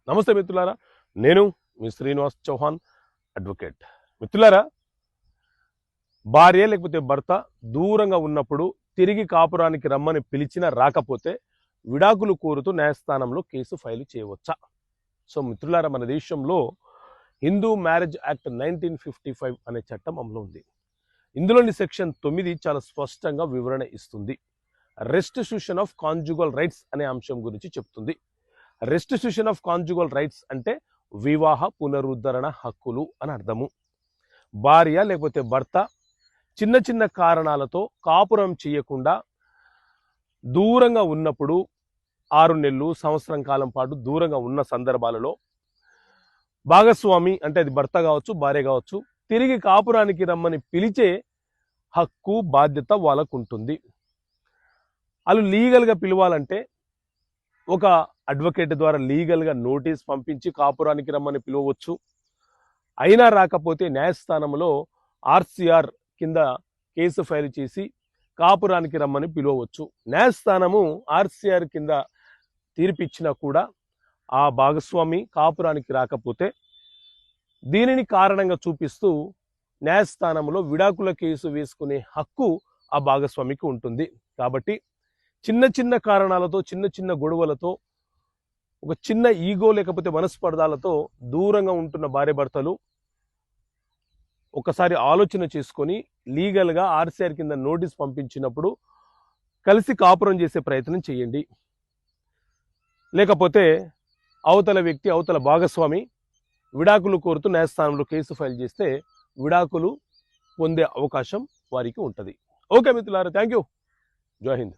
నమస్తే మిత్రులారా, నేను మీ శ్రీనివాస్ చౌహాన్ అడ్వకేట్. మిత్రులారా, భార్య లేకపోతే భర్త దూరంగా ఉన్నప్పుడు తిరిగి కాపురానికి రమ్మని పిలిచినా రాకపోతే విడాకులు కోరుతూ న్యాయస్థానంలో కేసు ఫైల్ చేయవచ్చా? సో మిత్రులారా, మన దేశంలో హిందూ మ్యారేజ్ యాక్ట్ 1955 అనే చట్టం అమలు ఉంది. ఇందులోని సెక్షన్ 9 చాలా స్పష్టంగా వివరణ ఇస్తుంది. రెస్టిట్యూషన్ ఆఫ్ కాంజుగల్ రైట్స్ అనే అంశం గురించి చెప్తుంది. రెస్టిట్యూషన్ ఆఫ్ కాంజుగల్ రైట్స్ అంటే వివాహ పునరుద్ధరణ హక్కులు అని అర్థము. భార్య లేకపోతే భర్త చిన్న చిన్న కారణాలతో కాపురం చేయకుండా దూరంగా ఉన్నప్పుడు 6 నెలలు సంవత్సరం కాలం పాటు దూరంగా ఉన్న సందర్భాలలో భాగస్వామి అంటే అది భర్త కావచ్చు, భార్య కావచ్చు, తిరిగి కాపురానికి రమ్మని పిలిచే హక్కు బాధ్యత వాళ్ళకు ఉంటుంది. వాళ్ళు లీగల్గా పిలవాలంటే ఒక అడ్వకేట్ ద్వారా లీగల్గా నోటీస్ పంపించి కాపురానికి రమ్మని పిలవచ్చు. అయినా రాకపోతే న్యాయస్థానంలో ఆర్సీఆర్ కింద కేసు ఫైల్ చేసి కాపురానికి రమ్మని పిలవచ్చు. న్యాయస్థానము ఆర్సీఆర్ కింద తీర్పిచ్చినా కూడా ఆ భాగస్వామి కాపురానికి రాకపోతే దీనిని కారణంగా చూపిస్తూ న్యాయస్థానంలో విడాకుల కేసు వేసుకునే హక్కు ఆ భాగస్వామికి ఉంటుంది. కాబట్టి చిన్న చిన్న కారణాలతో, చిన్న చిన్న గొడవలతో, ఒక చిన్న ఈగో లేకపోతే మనస్పర్ధాలతో దూరంగా ఉంటున్న భార్య భర్తలు ఒకసారి ఆలోచన చేసుకొని లీగల్గా ఆర్సీఆర్ కింద నోటీస్ పంపించినప్పుడు కలిసి కాపురం చేసే ప్రయత్నం చేయండి. లేకపోతే అవతల వ్యక్తి, అవతల భాగస్వామి విడాకులు కోరుతూ న్యాయస్థానంలో కేసు ఫైల్ చేస్తే విడాకులు పొందే అవకాశం వారికి ఉంటుంది. ఓకే మిత్రులారా, థ్యాంక్ యూ. జై హింద్.